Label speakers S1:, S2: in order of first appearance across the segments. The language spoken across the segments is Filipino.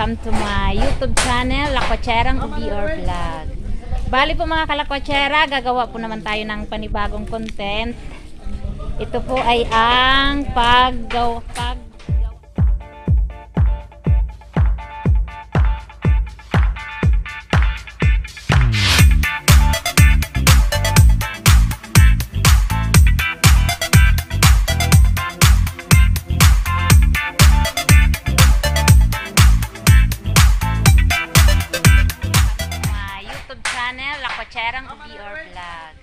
S1: Welcome to my YouTube channel, Lakwatsarang UBR Vlog. Bali po mga kalakwatsara, gagawa po naman tayo ng panibagong content. Ito po ay ang Lakwatsarang UBR Vlog.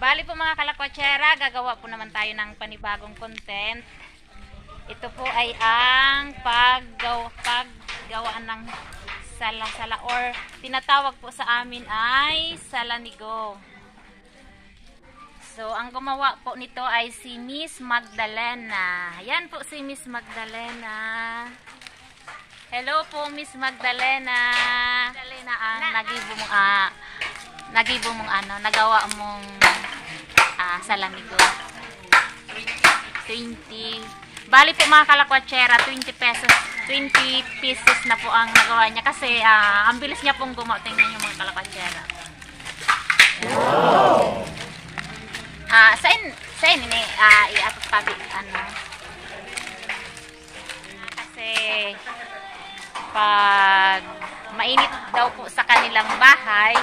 S1: Bali po mga kalakwatsara, gagawa po naman tayo ng panibagong content. Ito po ay ang paggawaan ng sala-sala or tinatawag po sa amin ay salanigo. So, ang gumawa po nito ay si Miss Magdalena. Yan po si Miss Magdalena. Hello po Miss Magdalena. Magdalena ang nagawa mong salamigo. 20. Bali po mga kalakwatsara, 20 pieces na po ang nagawa niya kasi ang bilis niya pong gumawa. Tingnan niyo mga kalakwatsara. Wow. Sa ini iatot tabi kasi pag mainit daw po sa kanilang bahay,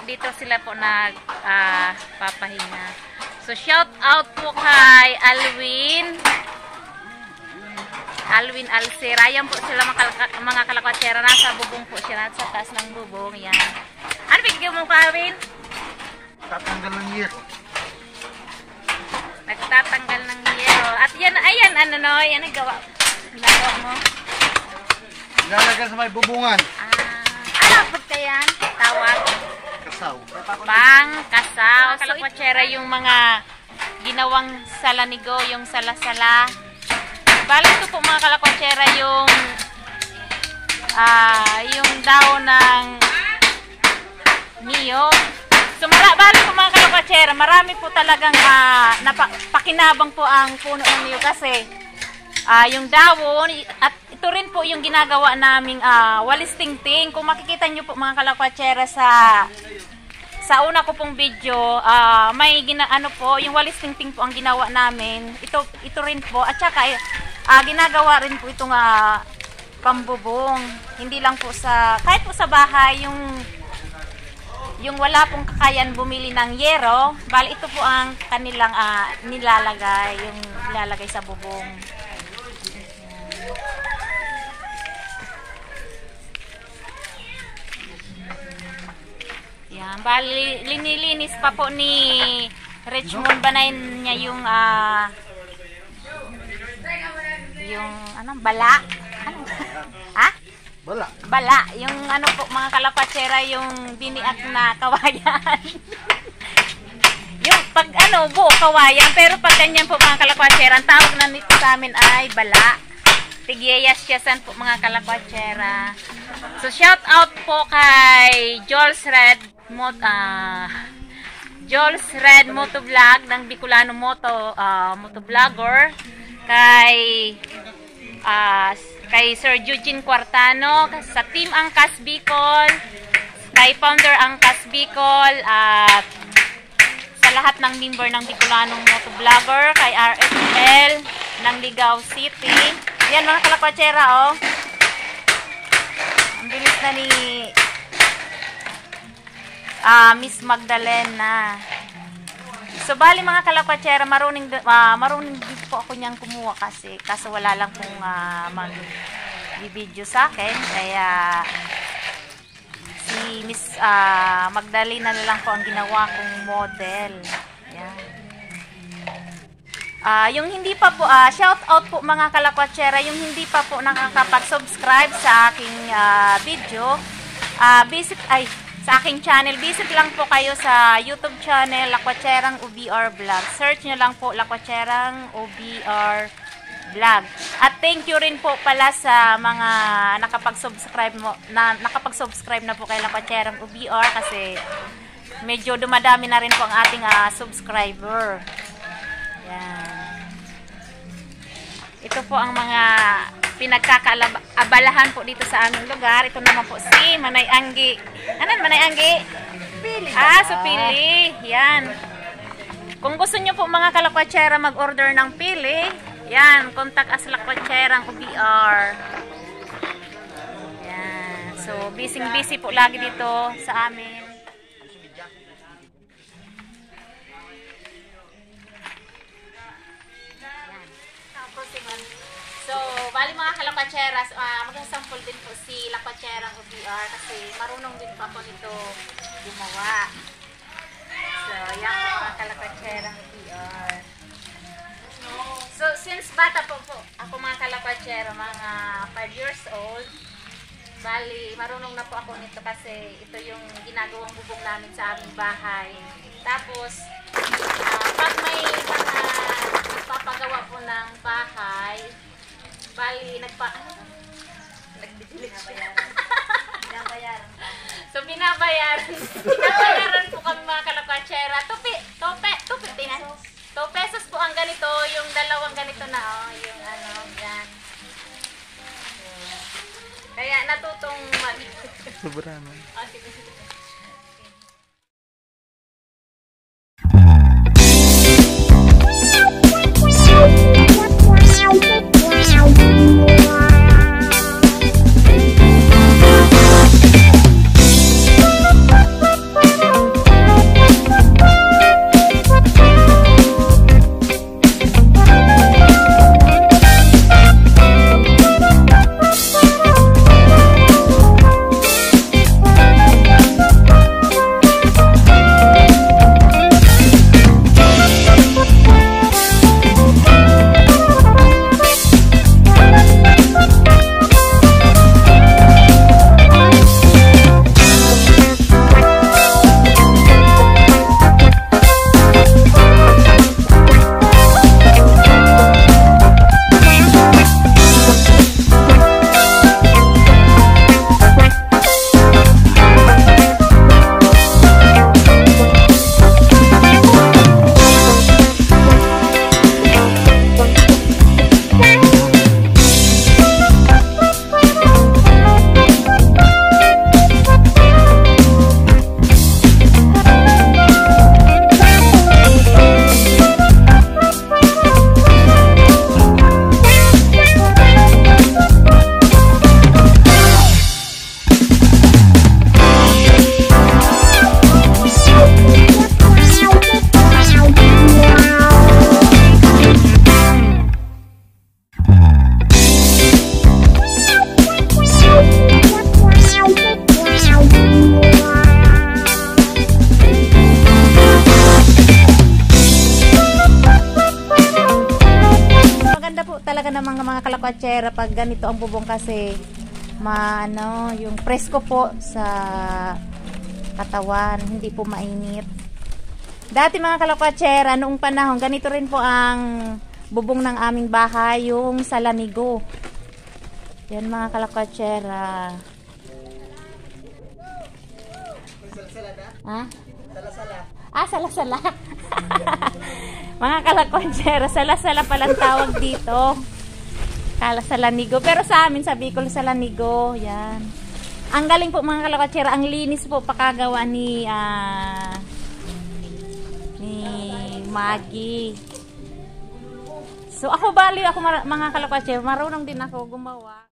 S1: dito sila po nagpapahinga. So shout out po kay Alwin Alcera. Yan po sila mga kalakwatsara, nasa bubong po siya, sa taas ng bubong. Yan. Ano bigyan mo, Alwin?
S2: Tatanggal ng yero.
S1: Nagtatanggal ng yero. At yan, ayan, yan ang gawa mo.
S2: Ilalagay sa may bubungan.
S1: Ano po kaya yan? Tawag?
S2: Kasaw.
S1: Kasaw. Kalakwatsara yung mga ginawang salanigo, yung sala-sala. Bali ito po mga kalakwatsara yung daw ng niyog. So bali po mga kalakwatsara, marami po talagang pakinabang po ang puno ng niyog kasi yung dawon at ito rin po yung ginagawa naming walis tingting. Kung makikita nyo po mga kalakwatsara sa una ko pong video, may yung walis tingting po ang ginawa namin. Ito rin po at saka ginagawa rin po itong pambubong. Hindi lang po kahit po sa bahay yung wala pong kakayan bumili ng yero, bali ito po ang kanilang nilalagay sa bubong. Yan, bali linilinis pa po ni Richmond, banayin niya yung bala. Ha? Bala, yung po mga kalakwatsara, yung biniak na kawayan. Yung pag buo kawayan, pero pag ganyan po mga kalakwatsara, ang tawag na nito sa amin ay bala. Tigyayas-yasan po mga kalakwatsara. So shout out po kay Joel's Red Motovlog ng Bicolano Motovlogger, kay Sir Eugene Cuartano, sa Team Angkas Bicol, kay Founder Angkas Bicol, at sa lahat ng member ng Bicolano Motovlogger, kay RFL ng Ligao City. Yan mga kalakwatsara, ang bilis na ni Miss Magdalena. So bali mga kalakwatsara, marunong din po ako niyang kumuha kaso wala lang pong mag-video sa akin, kaya si Miss Magdalena na lang po ang ginawa kong model. Yan. Yung hindi pa po, shout out po mga kalakwatsara, yung hindi pa po nakakapag-subscribe sa aking video, sa aking channel, visit lang po kayo sa YouTube channel, Lakwatsarang UBR Vlog. Search nyo lang po, Lakwatsarang UBR Vlog. At thank you rin po pala sa mga nakapag-subscribe na po kay Lakwatsarang UBR kasi medyo dumadami na rin po ang ating subscriber. Yan. Ito po ang mga pinagkakaabalahan po dito sa aming lugar. Ito naman po si Manay Anggi. Anan Manay Anggi?
S3: Pili.
S1: So pili. Yan. Kung gusto nyo po mga kalakwatsera mag-order ng pili, yan, contact us Lakwatsera OBR. Yan. So, busy po lagi dito sa amin. So, bali mga kalakwatsera, mag-sample din po si Lakwatsera OBR kasi marunong din po ako nito gumawa. So, yan po mga kalakwatsera OBR. So, since bata po ako mga kalakwatsera, mga 5 years old, bali, marunong na po ako nito kasi ito yung ginagawang bubong namin sa aming bahay. Tapos, pag may mga nagpapagawa po ng bahay, bali, nagbibilit siya. Binabayaran. So, binabayaran po kami mga kalakwatsera. 2 pesos po ang ganito, yung dalawang ganito na, yung ano, yan. Kaya natutong
S2: Sobra na.
S3: Talaga ng mga kalakwatsera pag ganito ang bubong kasi yung presko po sa katawan, hindi po mainit. Dati mga kalakwatsera, noong panahon, ganito rin po ang bubong ng aming bahay, yung salanigo. Yan mga kalakwatsera. Salasala. Mga kalakwatsera, salasala palang tawag dito. Salanigo. Pero sa amin, sa Bicol, salanigo. Yan. Ang galing po mga kalakwatsera. Ang linis po pakagawa ni Maggie. So ako mga kalakwatsera, marunong din ako gumawa.